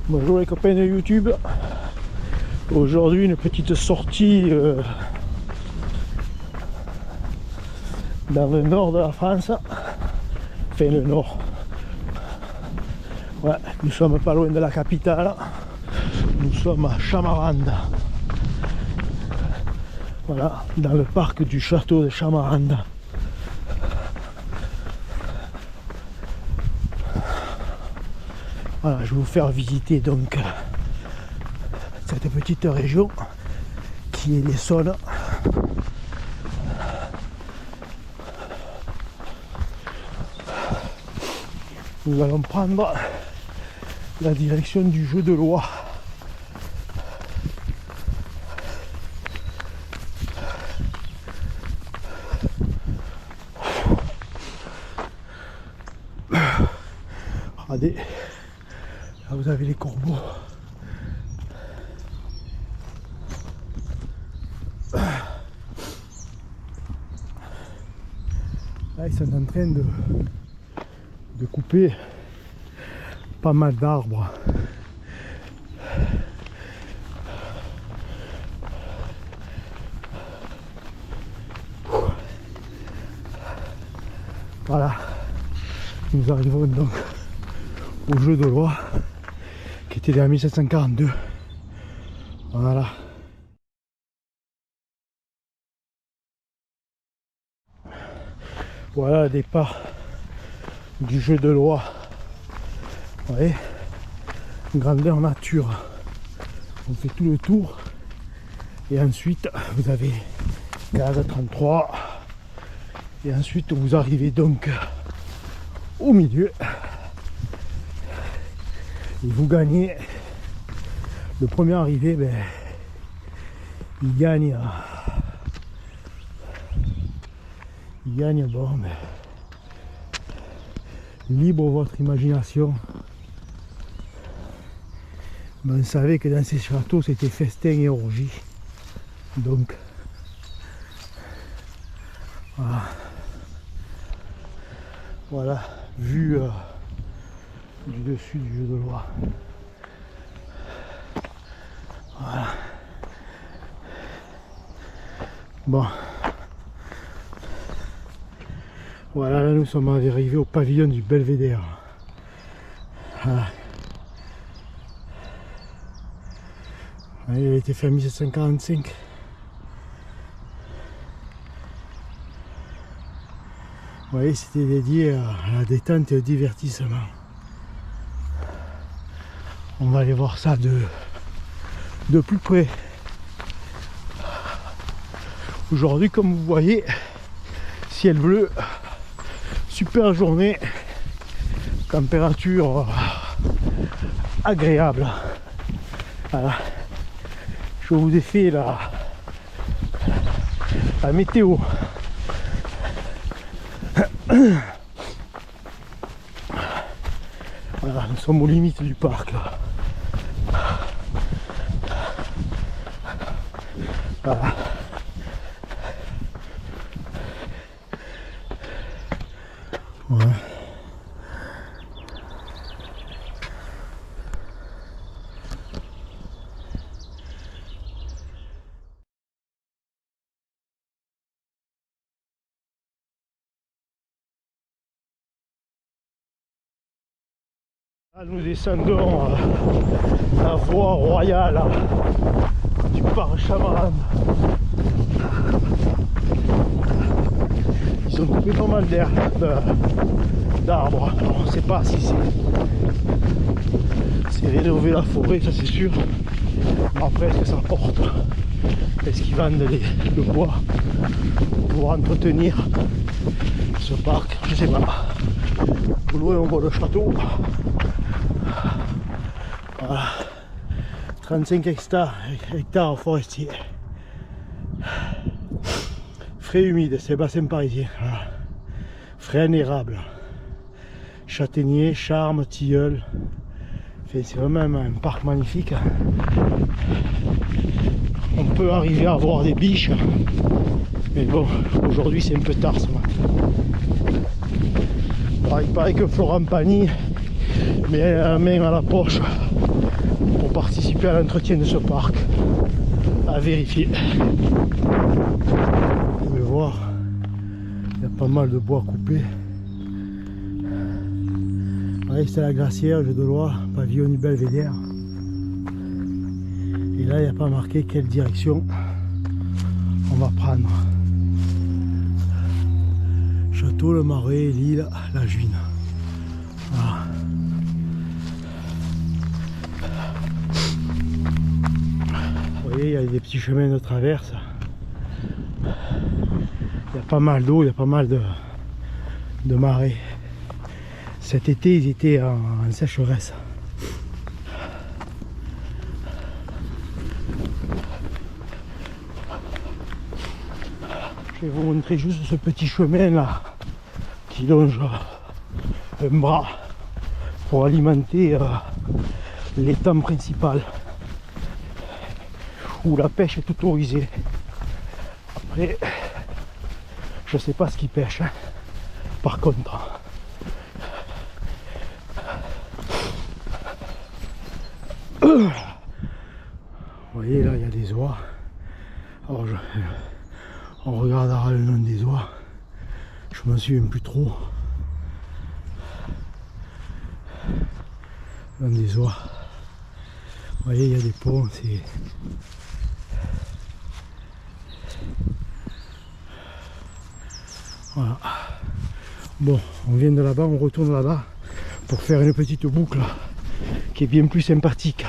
Bonjour les copains de YouTube. Aujourd'hui une petite sortie dans le nord de la France. Enfin le nord. Ouais, nous sommes pas loin de la capitale. Nous sommes à Chamarande. Voilà, dans le parc du château de Chamarande. Voilà, je vais vous faire visiter donc cette petite région qui est l'Essonne. Nous allons prendre la direction du Jeu de Loi. Regardez, là vous avez les corbeaux. Là ils sont en train de couper pas mal d'arbres. Voilà, nous arrivons donc au Jeu de Loi qui était en 1742. Voilà. Voilà le départ du Jeu de Loi. Vous voyez, grandeur nature. On fait tout le tour et ensuite vous avez case 33 et ensuite vous arrivez donc au milieu et vous gagnez. Le premier arrivé, ben, il gagne bon, mais libre votre imagination. Mais on savait que dans ces châteaux c'était festin et orgie, donc voilà, vue du dessus du Jeu de Loi. Voilà. Bon. Voilà, là nous sommes arrivés au pavillon du Belvédère. Voilà. Il a été fait en 1745. Vous voyez, c'était dédié à la détente et au divertissement. On va aller voir ça de plus près. Aujourd'hui, comme vous voyez, ciel bleu, super journée, température agréable. Voilà. Je vous ai fait la météo. Voilà, nous sommes aux limites du parc. Voilà. Ouais. Là, nous descendons la voie royale du parc Chamarande. Ils ont coupé pas mal d'arbres. On ne sait pas si c'est rénover la forêt, ça c'est sûr. Après, est-ce que ça porte? Est-ce qu'ils vendent le bois pour pouvoir entretenir ce parc? Je sais pas. Au loin on voit le château. Voilà. 35 hectares forestiers. Frais humide, c'est bassin parisien. Voilà. Frêne érable. Châtaignier, charme, tilleul. Enfin, c'est vraiment un parc magnifique. On peut arriver à voir des biches. Mais bon, aujourd'hui c'est un peu tard ce matin. Alors, il paraît que Florent Pagny met la main à la poche pour participer à l'entretien de ce parc. À vérifier. Vous pouvez voir, il y a pas mal de bois coupés. Voyez, c'est la glacière de Loire, pavillon du Belvédère. Et là, il n'y a pas marqué quelle direction on va prendre. Château, le Marais, l'île, la Juine. Voilà. Vous voyez, il y a des petits chemins de traverse. Il y a pas mal d'eau, il y a pas mal de marais. Cet été, ils étaient en sécheresse. Je vais vous montrer juste ce petit chemin là qui longe un bras pour alimenter l'étang principal où la pêche est autorisée. Après, je sais pas ce qu'ils pêchent, hein. Par contre. Vous voyez là, il y a des oies. Alors on regardera le nom des oies. Je me souviens plus trop. Le nom des oies. Vous voyez, il y a des ponts. C'est... Voilà. Bon, on vient de là-bas, on retourne là-bas pour faire une petite boucle qui est bien plus sympathique.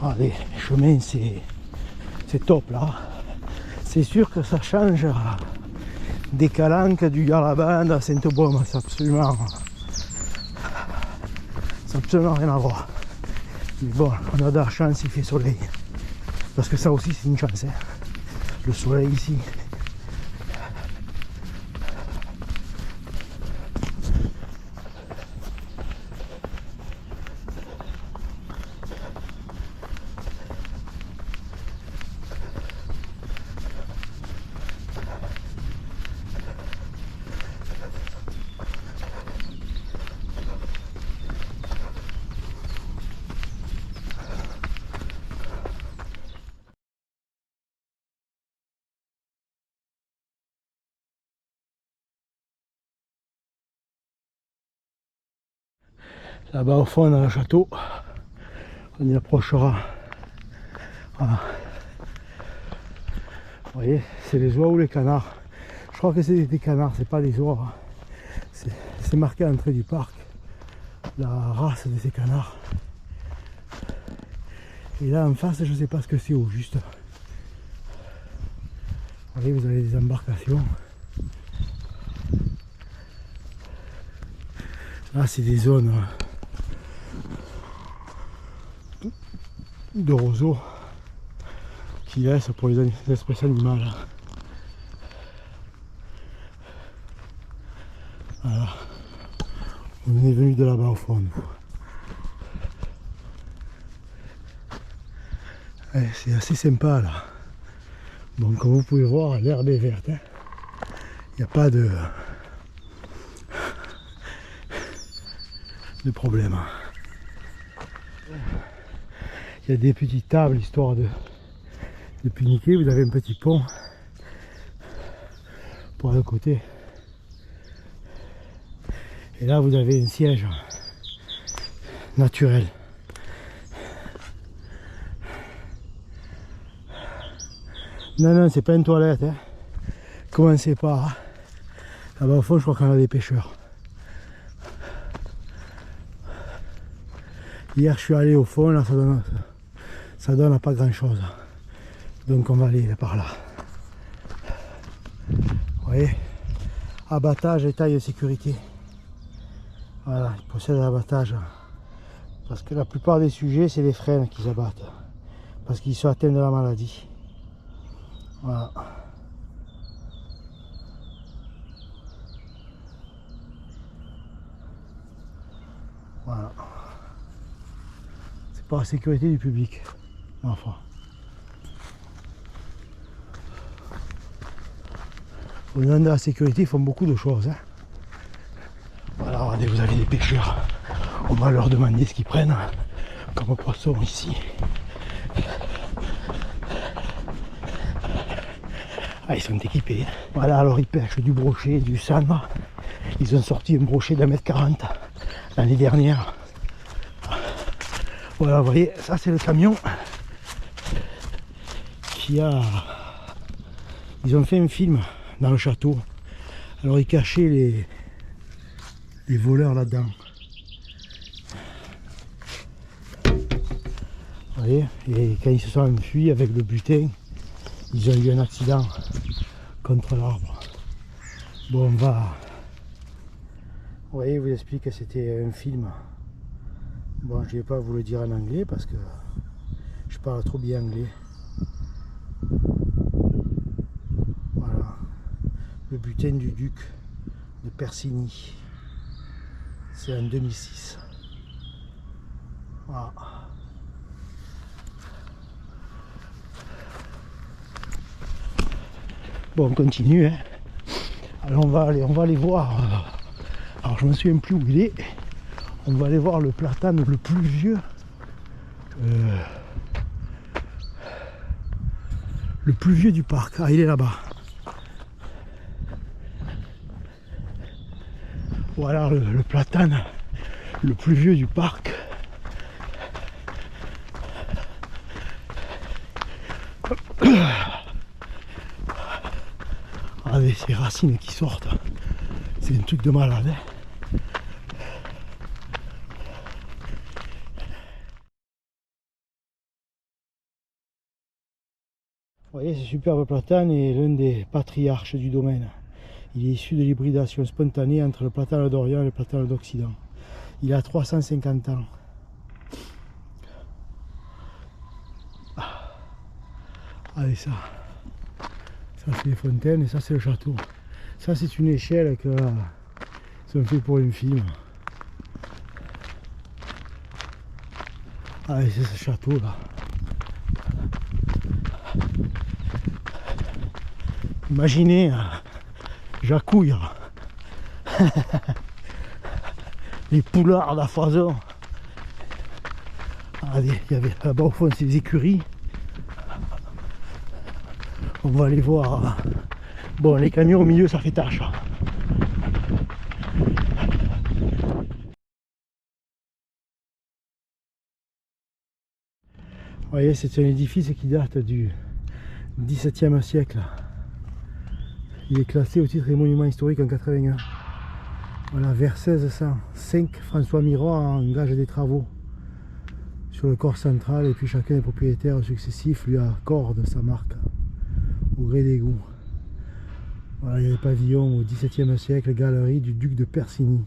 Ah, les chemins, c'est top là. C'est sûr que ça change des Calanques, du Garaband à Sainte-Baume. C'est absolument rien à voir. Mais bon, on a de la chance, il fait soleil. Parce que ça aussi c'est une chance, hein. Le soleil ici. Là-bas au fond dans le château, on y approchera. Voilà. Vous voyez, c'est les oies ou les canards. Je crois que c'est des canards, c'est pas des oies. C'est marqué à l'entrée du parc, la race de ces canards. Et là en face, je sais pas ce que c'est au juste. Vous voyez, vous avez des embarcations. Là, c'est des zones de roseaux qui laissent pour les espèces animales. Voilà. On est venu de là-bas au fond. Ouais, c'est assez sympa là. Bon, comme vous pouvez voir, l'herbe est verte. Il n'y a pas de problème. Il y a des petites tables histoire de pique-niquer. Vous avez un petit pont pour le côté. Et là vous avez un siège naturel. Non, c'est pas une toilette, hein. Commencez pas. Hein. Là-bas au fond, je crois qu'on a des pêcheurs. Hier, je suis allé au fond, là, ça donne pas grand-chose. Donc, on va aller par là. Vous voyez, abattage et taille de sécurité. Voilà, ils possèdent l'abattage. Parce que la plupart des sujets, c'est les frênes qu'ils abattent. Parce qu'ils sont atteints de la maladie. Voilà. pour la sécurité du public. Enfin. Au nom de la sécurité, ils font beaucoup de choses. Hein. Voilà, regardez, vous avez des pêcheurs. On va leur demander ce qu'ils prennent comme poisson ici. Ah, ils sont équipés. Voilà, alors ils pêchent du brochet, du sandre. Ils ont sorti un brochet d'1,40 m l'année dernière. Voilà, vous voyez, ça c'est le camion qui a... Ils ont fait un film dans le château. Alors ils cachaient les voleurs là-dedans. Vous voyez, et quand ils se sont enfuis avec le butin, ils ont eu un accident contre l'arbre. Bon, on va... Vous voyez, je vous explique que c'était un film. Bon, je ne vais pas vous le dire en anglais parce que je parle trop bien anglais. Voilà. Le butin du duc de Persigny. C'est en 2006. Voilà. Bon, on continue. Hein. Alors on va aller voir. Alors je me souviens plus où il est. On va aller voir le platane le plus vieux. Le plus vieux du parc. Ah, il est là-bas. Voilà le platane le plus vieux du parc. Regardez ces racines qui sortent. C'est un truc de malade. Hein. Vous voyez, ce superbe platane est l'un des patriarches du domaine. Il est issu de l'hybridation spontanée entre le platane d'Orient et le platane d'Occident. Il a 350 ans. Allez, ça c'est les fontaines et ça c'est le château. Ça c'est une échelle que sont fait pour un film. Allez, c'est ce château là. Imaginez Jacouille. Les poulards à foison. Regardez, il y avait là-bas au fond ces écuries. On va aller voir. Bon, les camions au milieu, ça fait tâche. Vous voyez, c'est un édifice qui date du XVIIe siècle. Il est classé au titre des monuments historiques en 81. Voilà, vers 1605, François Miron engage des travaux sur le corps central et puis chacun des propriétaires successifs lui accorde sa marque au gré des goûts. Voilà, il y a des pavillons au XVIIe siècle, galerie du duc de Persigny.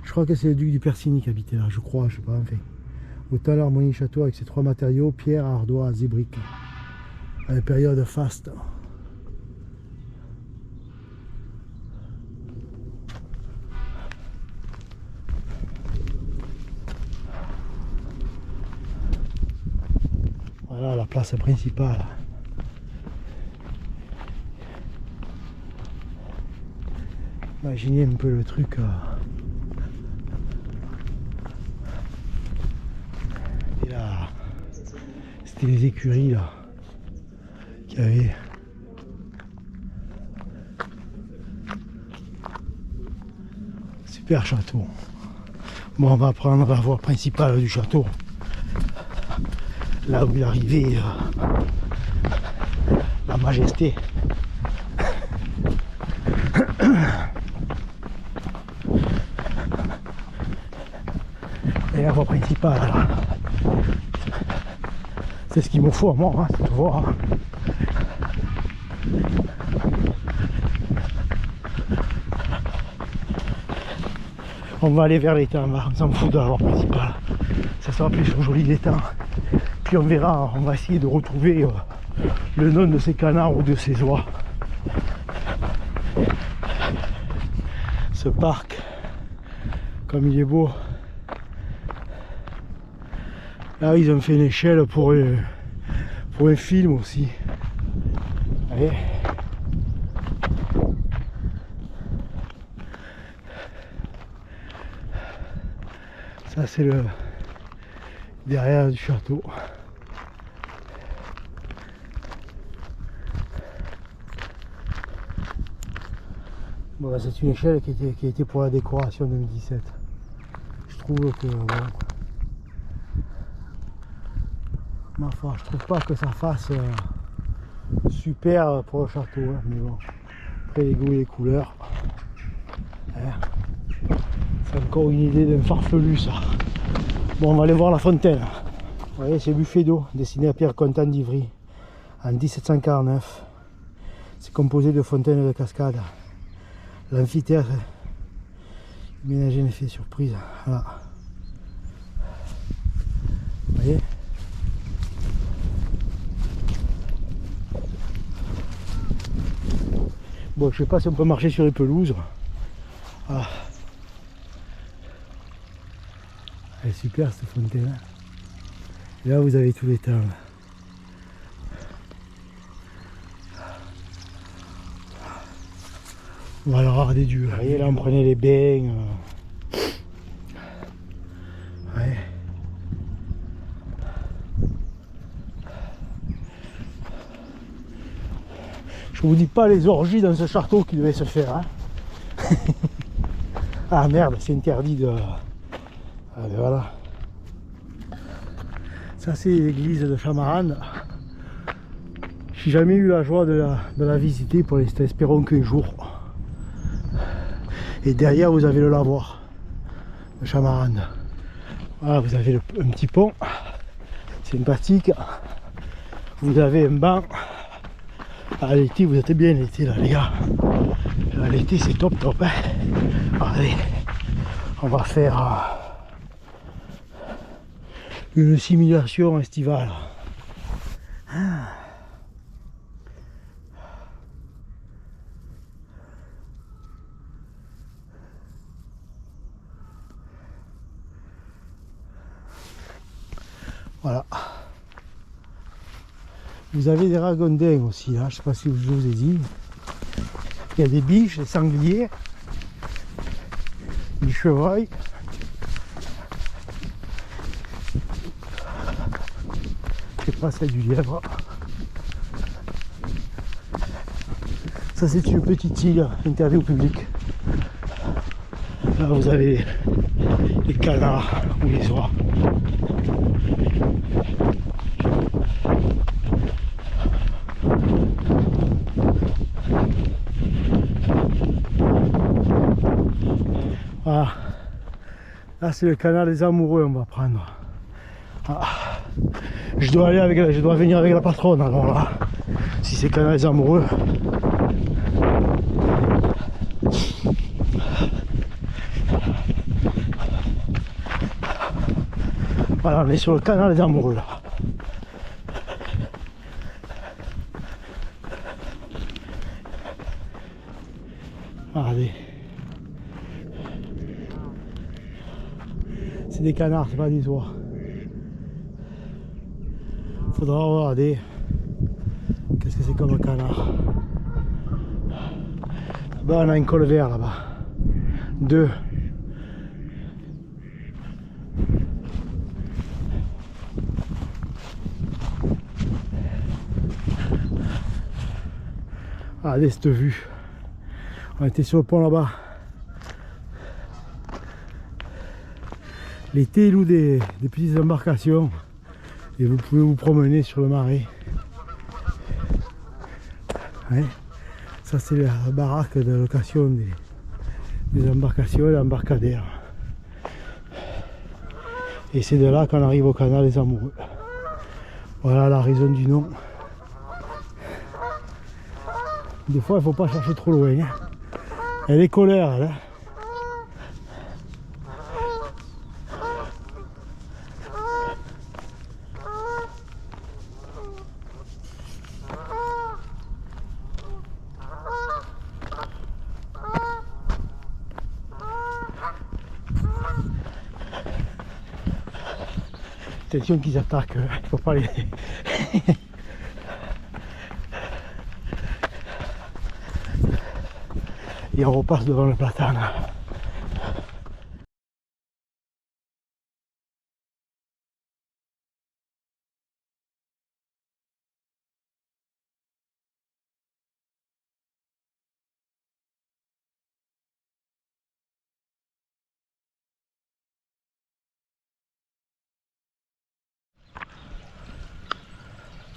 Je crois que c'est le duc du Persigny qui habitait là, je crois, je sais pas, enfin. Autant l'harmonie château avec ses trois matériaux, pierre, ardoise et briques. À la période faste. Voilà la place principale. Imaginez un peu le truc. Et là, c'était les écuries là qu'il y avait. Super château. Bon, on va prendre la voie principale du château. Là où il arrivait la majesté. Et la voie principale. C'est ce qu'il me faut à moi, hein, cette voie. On va aller vers l'étang, on s'en fout de la voie principale. Ça sera plus joli l'étang. Puis on verra, on va essayer de retrouver le nom de ces canards ou de ces oies. Ce parc, comme il est beau. Là ils ont fait une échelle pour un film aussi. Allez. Ça c'est le derrière du château. Bon, c'est une échelle qui a été pour la décoration 2017. Je trouve que bon, ma foi, je trouve pas que ça fasse super pour le château, hein, mais bon, après les goûts et les couleurs, hein, c'est encore une idée d'un farfelu ça. Bon, on va aller voir la fontaine. Vous voyez, c'est buffet d'eau dessiné à Pierre Contant d'Ivry en 1749. C'est composé de fontaines et de cascades. L'amphithéâtre ménager un effet surprise. Voilà. Vous voyez. Bon, je sais pas si on peut marcher sur les pelouses. Ah. Elle est super cette fontaine. Et là vous avez tout l'étang. On va leur regarder du. Vous voyez là on prenait les bains. Ouais. Je vous dis pas les orgies dans ce château qui devaient se faire. Hein. Ah merde, c'est interdit de. Allez, voilà. Ça c'est l'église de Chamarande. J'ai jamais eu la joie de la visiter, pour l'instant, espérons qu'un jour. Et derrière vous avez le lavoir de Chamarande. Voilà, vous avez un petit pont sympathique. Vous avez un banc. À l'été vous êtes bien l'été là les gars. À l'été c'est top top hein. Allez, on va faire une simulation estivale. Ah. Voilà. Vous avez des ragondins aussi là, je sais pas si je vous ai dit. Il y a des biches, des sangliers, des chevreuils. Je sais pas, c'est du lièvre. Ça c'est une petite île interdite au public. Là vous avez les canards ou les oies. Voilà. Là c'est le canal des amoureux, on va prendre. Ah. Je dois venir avec la patronne alors là. Si c'est le canal des amoureux. Voilà, on est sur le canal des amoureux là. Regardez. C'est des canards, c'est pas des oies. Faudra regarder. Qu'est-ce que c'est comme un canard? Là-bas on a un col vert là-bas. 2. Regardez cette vue. On était sur le pont là-bas. L'été, il loue des petites embarcations et vous pouvez vous promener sur le marais. Ouais. Ça c'est la baraque de location des embarcations et l'embarcadère. Et c'est de là qu'on arrive au canal des amoureux. Voilà la raison du nom. Des fois il ne faut pas chercher trop loin. Hein. Elle est colère là. attention qu'ils attaquent, il faut pas les... Et on repasse devant le platane.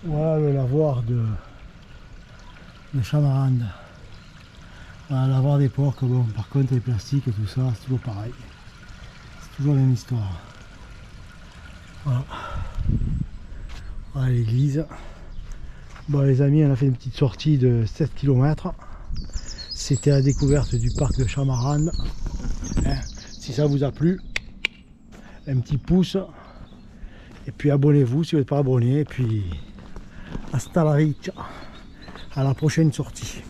Voilà le lavoir de Chamarande. Voilà, lavoir des porcs, bon, par contre les plastiques et tout ça, c'est toujours pareil. C'est toujours la même histoire. Voilà. Voilà l'église. Bon les amis, on a fait une petite sortie de 7 km. C'était la découverte du parc de Chamarande. Hein, si ça vous a plu, un petit pouce. Et puis abonnez-vous si vous n'êtes pas abonné. Et puis hasta la vista. À la prochaine sortie.